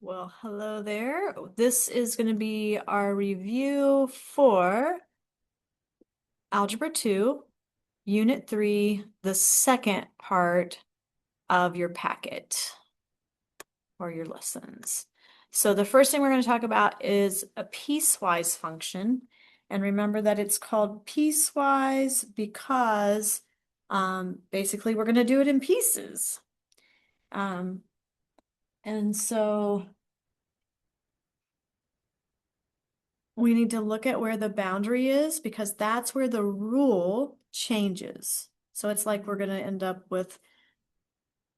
Well, hello there. This is going to be our review for Algebra 2, Unit 3, the second part of your packet or your lessons. So the first thing we're going to talk about is a piecewise function. And remember that it's called piecewise because basically we're going to do it in pieces. Um, and so we need to look at where the boundary is because that's where the rule changes. So it's like we're going to end up with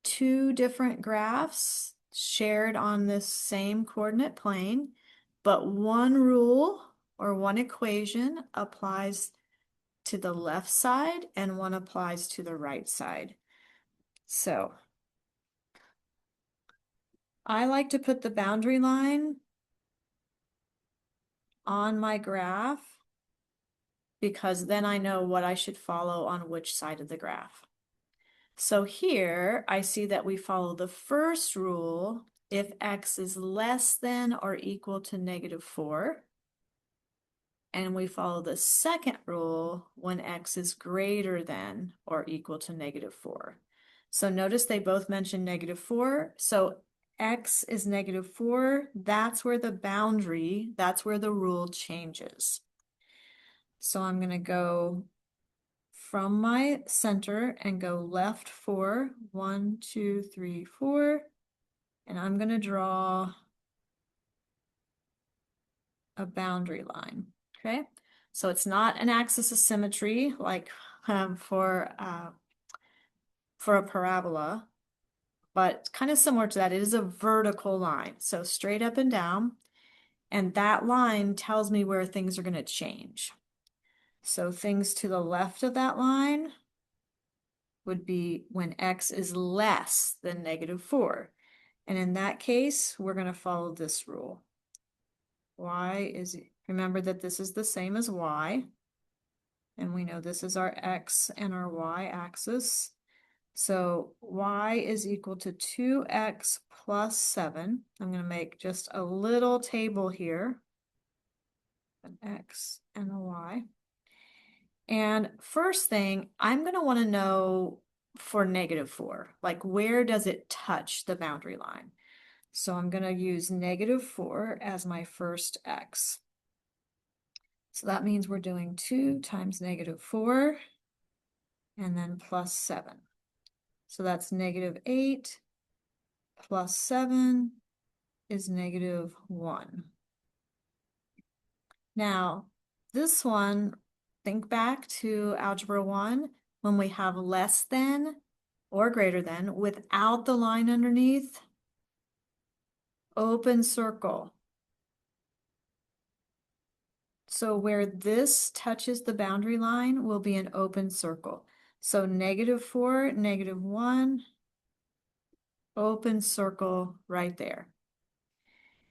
two different graphs shared on this same coordinate plane, but one rule or one equation applies to the left side and one applies to the right side. So I like to put the boundary line on my graph because then I know what I should follow on which side of the graph. So here I see that we follow the first rule if x is less than or equal to -4. And we follow the second rule when x is greater than or equal to -4. So notice they both mention -4. So x is -4. That's where the boundary, that's where the rule changes. So I'm going to go from my center and go left 4, 1, 2, 3, 4, and I'm going to draw a boundary line. Okay, so it's not an axis of symmetry like for a parabola, but kind of similar to that. It is a vertical line, so straight up and down, and that line tells me where things are going to change. So things to the left of that line would be when x is less than -4. And in that case, we're going to follow this rule. Remember that this is the same as y. And we know this is our x and our y axis. So y is equal to 2x plus 7. I'm going to make just a little table here. An x and a y. And first thing, I'm going to want to know for -4, like where does it touch the boundary line? So I'm going to use -4 as my first x. So that means we're doing 2 times -4 and then plus 7. So that's -8 plus 7 is -1. Now, this one, think back to Algebra 1 when we have less than or greater than without the line underneath, open circle. So where this touches the boundary line will be an open circle. So -4, -1, open circle right there.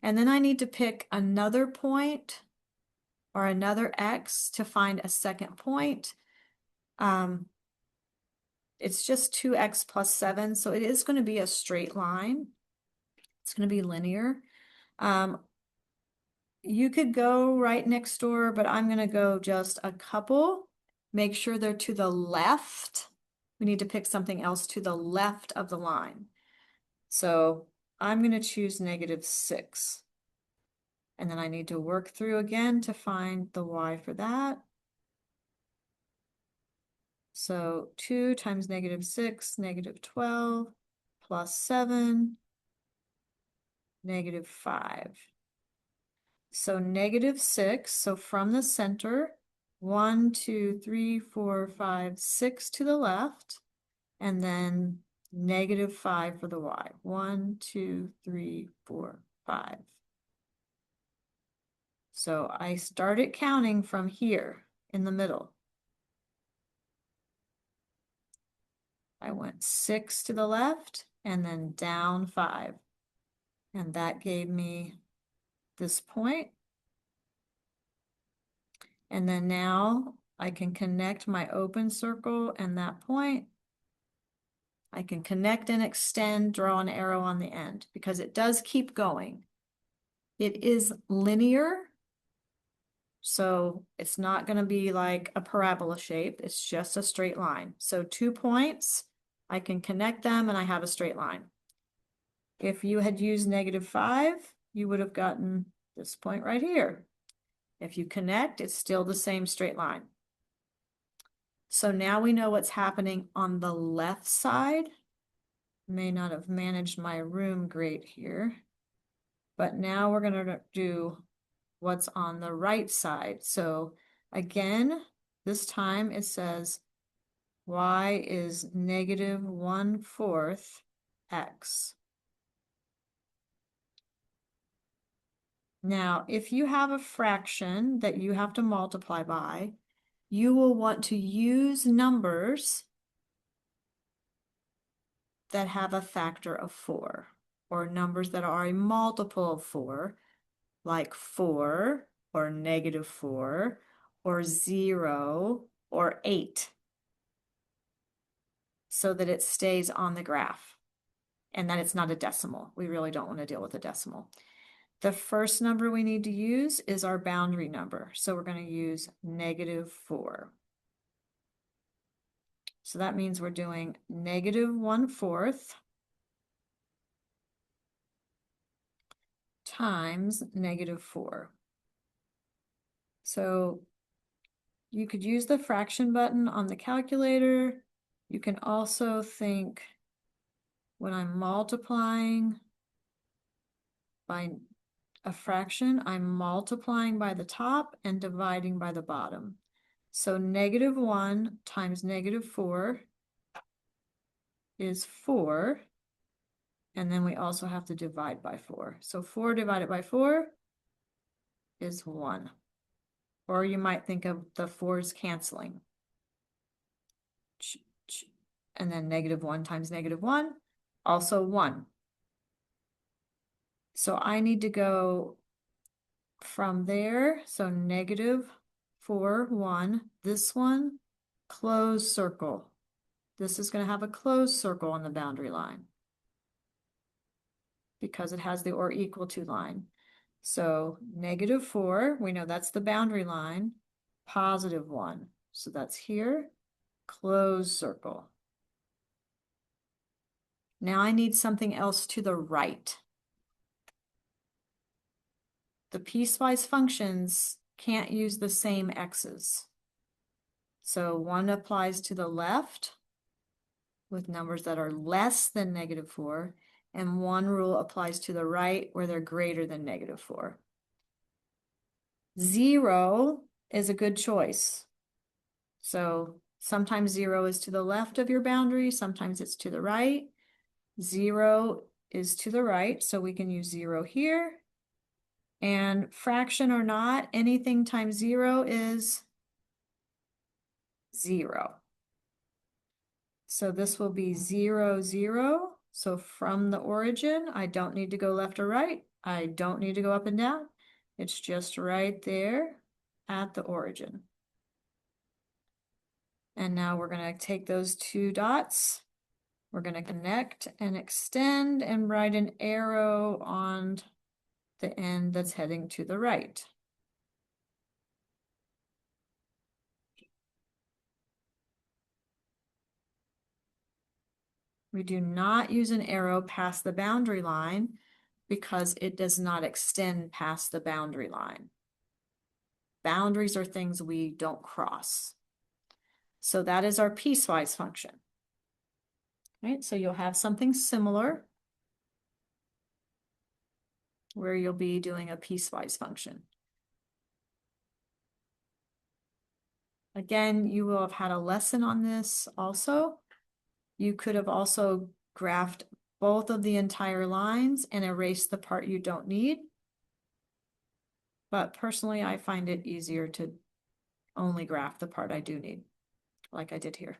And then I need to pick another point or another x to find a second point. It's just 2x plus 7, so it is going to be a straight line. It's going to be linear. You could go right next door, but I'm going to go just a couple. Make sure they're to the left. We need to pick something else to the left of the line. So I'm going to choose -6. And then I need to work through again to find the y for that. So 2 times -6, -12, plus 7, -5. So -6, so from the center, 1, 2, 3, 4, 5, 6 to the left, and then -5 for the y. 1, 2, 3, 4, 5. So I started counting from here in the middle. I went 6 to the left and then down 5. And that gave me this point. And then now I can connect my open circle and that point. I can connect and extend, draw an arrow on the end because it does keep going. It is linear, so it's not going to be like a parabola shape. It's just a straight line. So 2 points, I can connect them and I have a straight line. If you had used -5, you would have gotten this point right here. If you connect, it's still the same straight line. So now we know what's happening on the left side. May not have managed my room great here, but now we're going to do what's on the right side. So again, this time it says y is -1/4 x. Now, if you have a fraction that you have to multiply by, you will want to use numbers that have a factor of 4, or numbers that are a multiple of 4, like 4 or -4 or 0 or 8, so that it stays on the graph and that it's not a decimal. We really don't want to deal with a decimal. The first number we need to use is our boundary number. So we're going to use -4. So that means we're doing -1/4 times -4. So you could use the fraction button on the calculator. You can also think when I'm multiplying by a fraction, I'm multiplying by the top and dividing by the bottom. So -1 times -4 is 4. And then we also have to divide by 4. So 4 divided by 4 is 1. Or you might think of the 4's canceling. And then -1 times -1, also 1. So I need to go from there. So -4, 1. This one, closed circle. This is going to have a closed circle on the boundary line because it has the or equal to line. So -4, we know that's the boundary line, +1. So that's here, closed circle. Now I need something else to the right. The piecewise functions can't use the same x's. So one applies to the left with numbers that are less than -4, and one rule applies to the right where they're greater than -4. 0 is a good choice. So sometimes 0 is to the left of your boundary, sometimes it's to the right. 0 is to the right, so we can use 0 here. And fraction or not, anything times 0 is 0. So this will be 0, 0. So from the origin, I don't need to go left or right. I don't need to go up and down. It's just right there at the origin. And now we're going to take those 2 dots. We're going to connect and extend and write an arrow on the end that's heading to the right. We do not use an arrow past the boundary line because it does not extend past the boundary line. Boundaries are things we don't cross. So that is our piecewise function. Right? So you'll have something similar where you'll be doing a piecewise function. Again, you will have had a lesson on this also. You could have also graphed both of the entire lines and erased the part you don't need. But personally, I find it easier to only graph the part I do need, like I did here.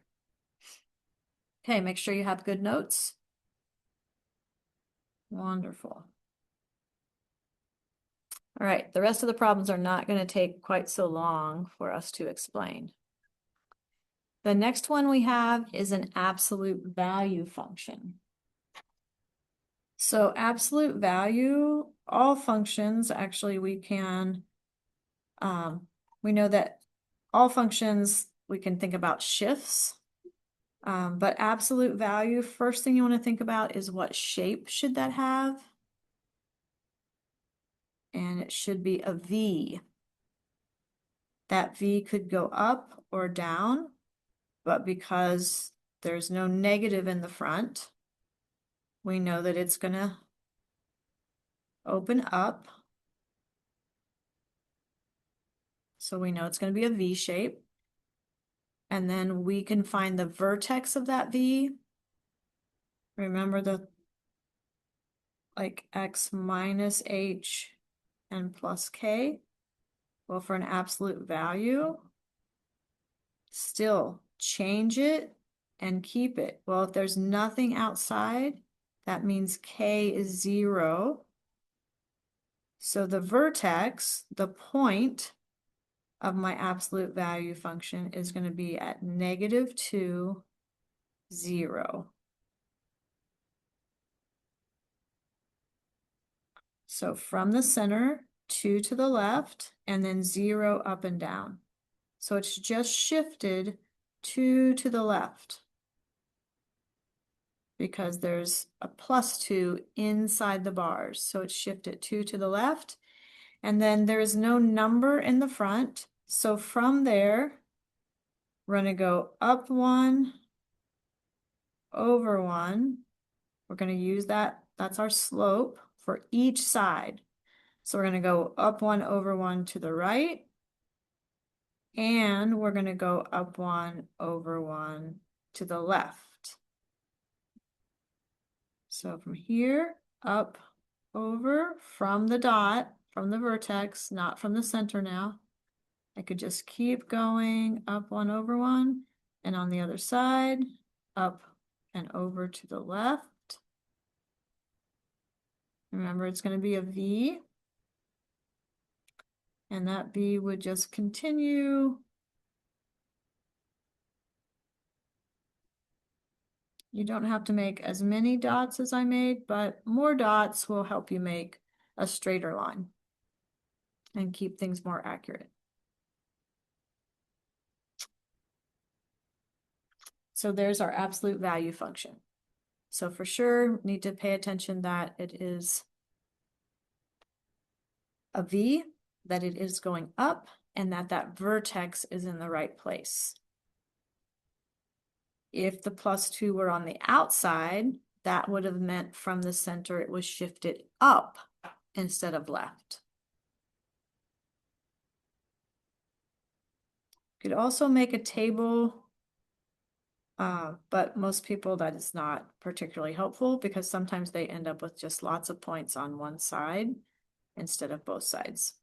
Okay, make sure you have good notes. Wonderful. All right, the rest of the problems are not going to take quite so long for us to explain. The next one we have is an absolute value function. So absolute value, all functions, actually we can, we know that all functions, we can think about shifts. But absolute value, first thing you want to think about is what shape should that have? And it should be a V. That V could go up or down, but because there's no negative in the front, we know that it's going to open up. So we know it's going to be a V shape. And then we can find the vertex of that V. Remember the like x minus h and plus k? Well, for an absolute value, still change it and keep it. Well, if there's nothing outside, that means k is 0. So the vertex, the point of my absolute value function is going to be at -2, 0. So from the center, 2 to the left, and then 0 up and down. So it's just shifted 2 to the left because there's a +2 inside the bars. So it's shifted 2 to the left. And then there's no number in the front. So from there, we're going to go up 1, over 1. We're going to use that. That's our slope for each side. So we're going to go up 1, over 1 to the right. And we're going to go up 1, over 1 to the left. So from here, up, over, from the dot, from the vertex, not from the center now. I could just keep going up 1, over 1, and on the other side, up and over to the left. Remember, it's going to be a V. And that V would just continue. You don't have to make as many dots as I made, but more dots will help you make a straighter line and keep things more accurate. So there's our absolute value function. So for sure, need to pay attention that it is a V, that it is going up, and that that vertex is in the right place. If the +2 were on the outside, that would have meant from the center it was shifted up instead of left. Could also make a table, but most people that is not particularly helpful because sometimes they end up with just lots of points on one side instead of both sides.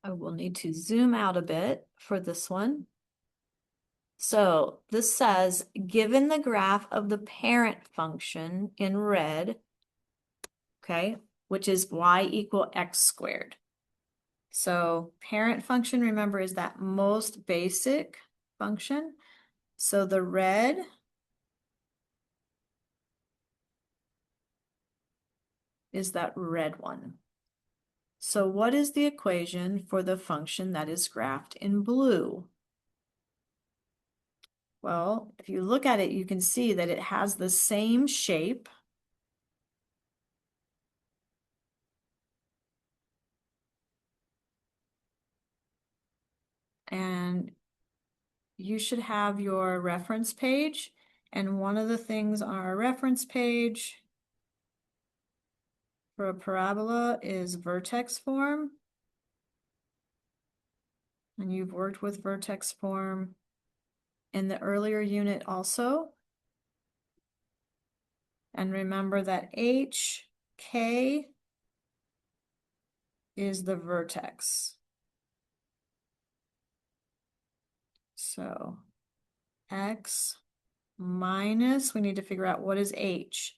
I will need to zoom out a bit for this one. So this says, given the graph of the parent function in red, okay, which is y = x squared. So parent function, remember, is that most basic function. So the red is that red one. So what is the equation for the function that is graphed in blue? Well, if you look at it, you can see that it has the same shape. And you should have your reference page. And one of the things on our reference page for a parabola is vertex form. And you've worked with vertex form in the earlier unit also. And remember that HK is the vertex. So X minus, we need to figure out what is H.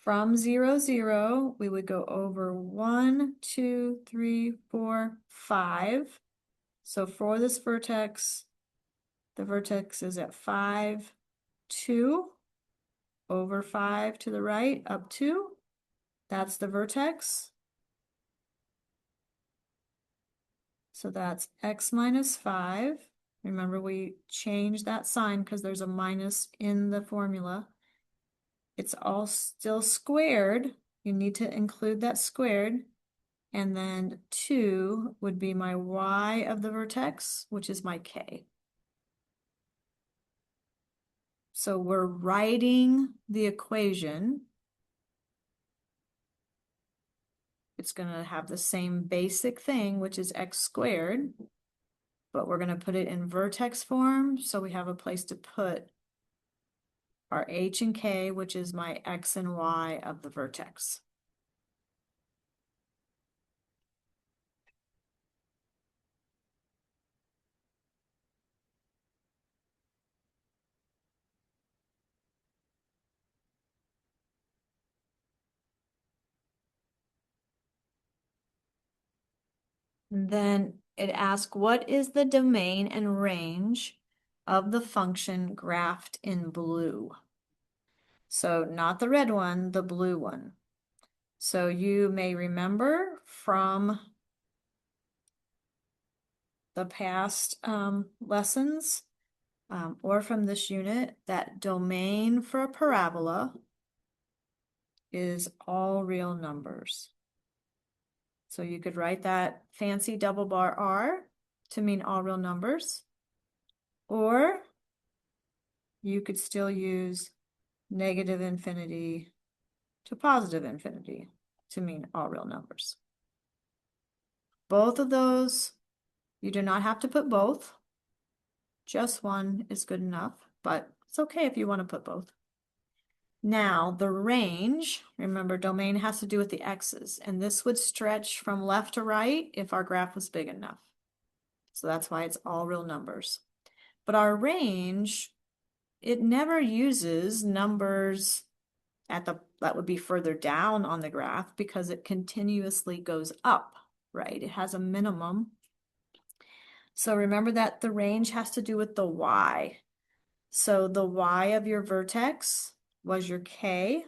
from 0, 0, we would go over 1, 2, 3, 4, 5. So for this vertex, the vertex is at 5, 2, over 5 to the right, up 2. That's the vertex. So that's x minus 5. Remember, we changed that sign because there's a minus in the formula. It's all still squared. You need to include that squared. And then 2 would be my y of the vertex, which is my k. So we're writing the equation. It's going to have the same basic thing, which is x squared, but we're going to put it in vertex form. So we have a place to put our h and k, which is my x and y of the vertex. And then it asks, what is the domain and range of the function graphed in blue? So not the red one, the blue one. So you may remember from the past lessons or from this unit that domain for a parabola is all real numbers. So you could write that fancy double bar R to mean all real numbers, or you could still use negative infinity to positive infinity to mean all real numbers. Both of those, you do not have to put both. Just one is good enough, but it's okay if you want to put both. Now, the range, remember, domain has to do with the x's, and this would stretch from left to right if our graph was big enough. So that's why it's all real numbers. But our range, it never uses numbers that would be further down on the graph because it continuously goes up, right? It has a minimum. So remember that the range has to do with the y. So the y of your vertex was your k.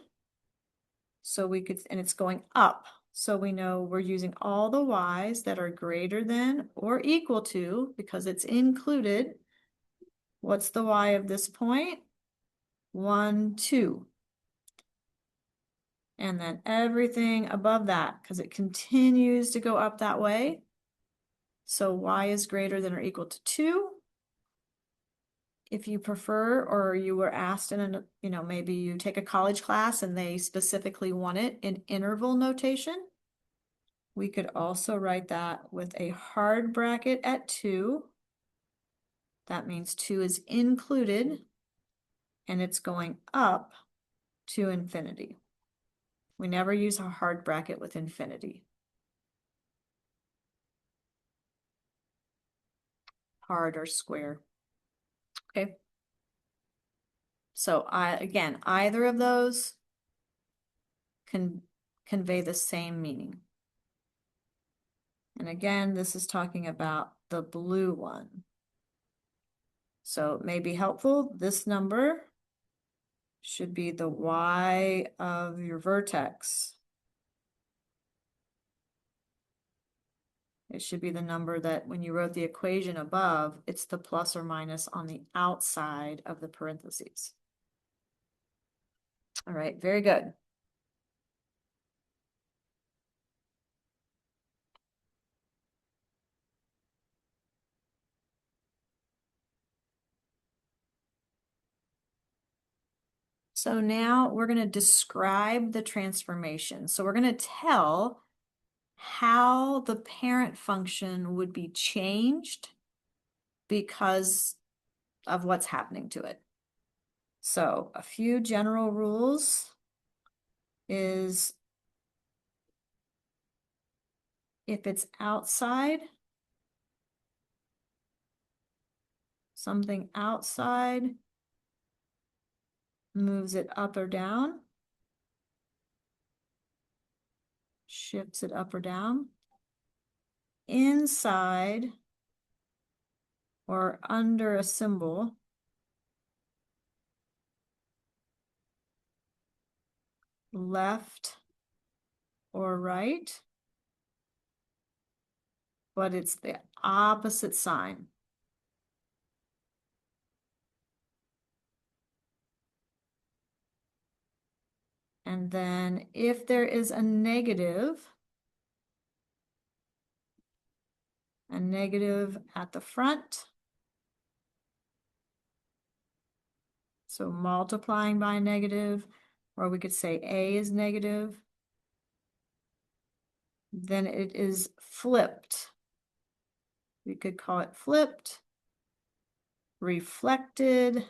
So we could, and it's going up. So we know we're using all the y's that are greater than or equal to, because it's included. What's the y of this point? 1, 2. And then everything above that, because it continues to go up that way. So y is greater than or equal to 2. If you prefer, or you were asked in a, maybe you take a college class and they specifically want it in interval notation, we could also write that with a hard bracket at 2. That means 2 is included and it's going up to infinity. We never use a hard bracket with infinity. Hard or square. Okay. So again, either of those can convey the same meaning. And again, this is talking about the blue one. So it may be helpful. This number should be the y of your vertex. It should be the number that when you wrote the equation above, it's the plus or minus on the outside of the parentheses. All right, very good. So now we're going to describe the transformation. So we're going to tell how the parent function would be changed because of what's happening to it. So a few general rules is if it's outside, something outside moves it up or down. shifts it up or down. Inside or under a symbol, left or right, but it's the opposite sign. And then if there is a negative at the front, so multiplying by a negative, or we could say A is negative, then it is flipped. We could call it flipped, reflected,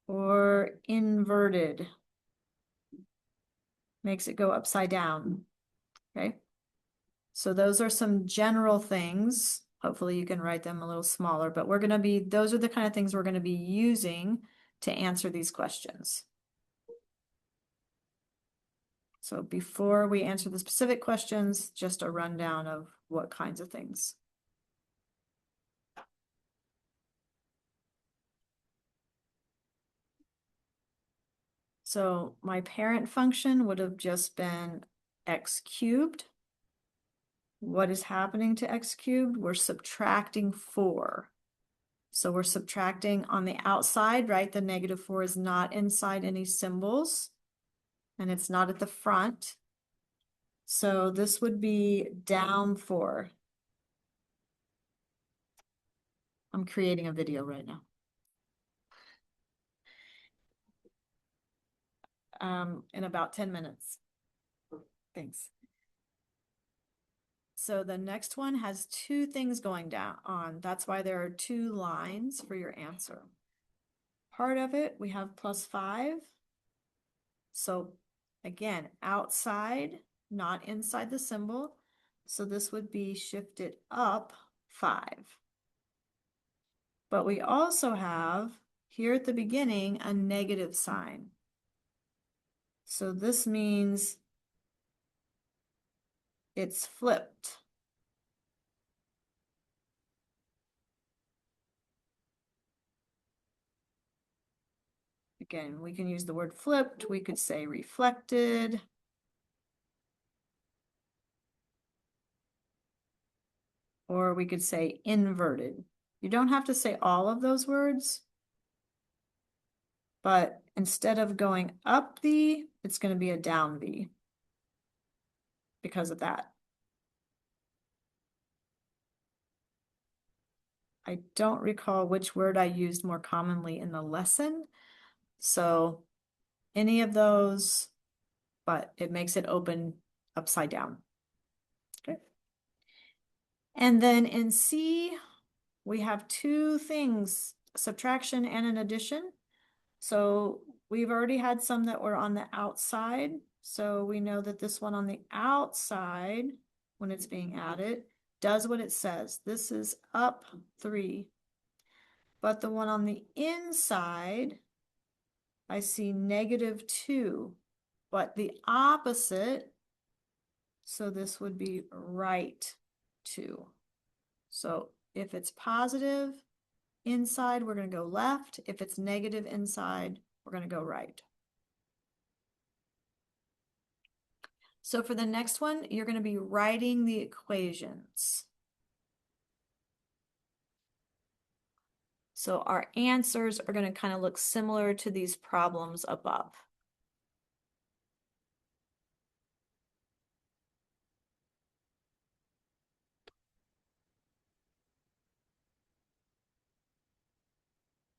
or inverted. Makes it go upside down, okay? So those are some general things. Hopefully you can write them a little smaller, but those are the kind of things we're gonna be using to answer these questions. So before we answer the specific questions, just a rundown of what kinds of things. So my parent function would have just been x cubed. What is happening to x cubed? We're subtracting 4. So we're subtracting on the outside, right? The -4 is not inside any symbols, and it's not at the front. So this would be down 4. I'm creating a video right now. In about 10 minutes. Thanks. So the next one has 2 things going down on. That's why there are 2 lines for your answer. Part of it, we have +5. So again, outside, not inside the symbol. So this would be shifted up 5. But we also have here at the beginning a negative sign. So this means it's flipped. Again, we can use the word flipped. We could say reflected. Or we could say inverted. You don't have to say all of those words, but instead of going up V, it's going to be a down V because of that. I don't recall which word I used more commonly in the lesson. So any of those, but it makes it open upside down. Okay. And then in C, we have 2 things, subtraction and an addition. So we've already had some that were on the outside. So we know that this one on the outside, when it's being added, does what it says. This is up 3. But the one on the inside, I see -2, but the opposite, so this would be right 2. So if it's positive inside, we're going to go left. If it's negative inside, we're going to go right. So for the next one, you're going to be writing the equations. So our answers are going to kind of look similar to these problems above.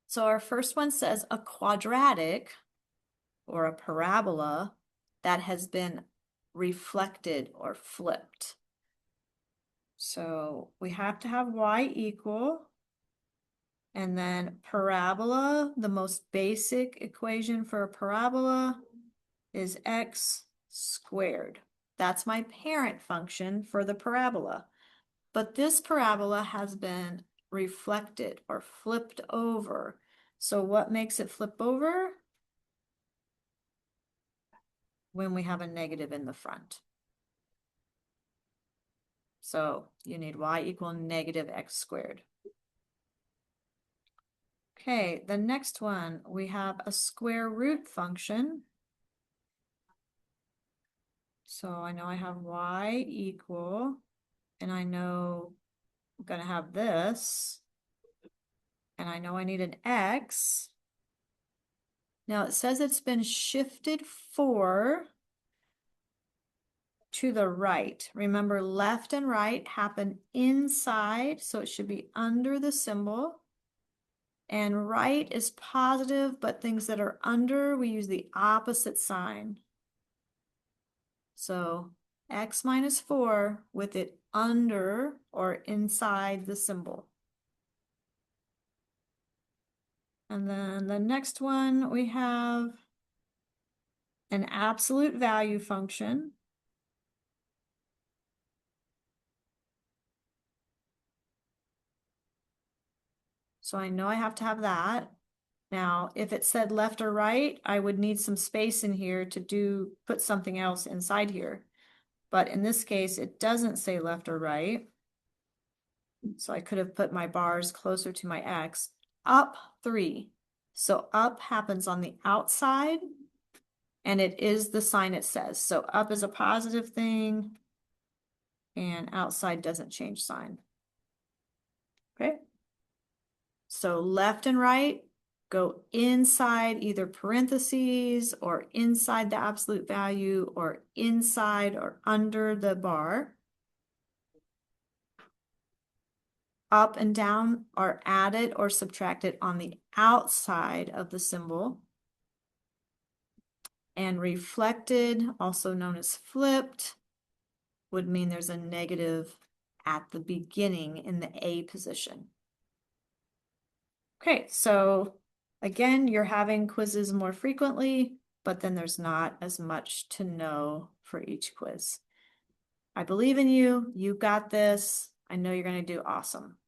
So our first one says a quadratic or a parabola that has been reflected or flipped. So we have to have y equal, and then parabola, the most basic equation for a parabola is x squared. That's my parent function for the parabola. But this parabola has been reflected or flipped over. So what makes it flip over? when we have a negative in the front. So you need y equal negative x squared. Okay, the next one, we have a square root function. So I know I have y equal, and I know I'm going to have this, and I know I need an x. Now it says it's been shifted 4 to the right. Remember, left and right happen inside, so it should be under the symbol. And right is positive, but things that are under, we use the opposite sign. So x minus 4 with it under or inside the symbol. And then the next one, we have an absolute value function. So I know I have to have that. Now, if it said left or right, I would need some space in here to put something else inside here. But in this case, it doesn't say left or right. So I could have put my bars closer to my x. Up 3. So up happens on the outside, and it is the sign it says. So up is a positive thing, and outside doesn't change sign. Okay? So left and right go inside either parentheses or inside the absolute value or inside or under the bar. Up and down are added or subtracted on the outside of the symbol. And reflected, also known as flipped, would mean there's a negative at the beginning in the A position. Okay, so again, you're having quizzes more frequently, but then there's not as much to know for each quiz. I believe in you. You got this. I know you're going to do awesome.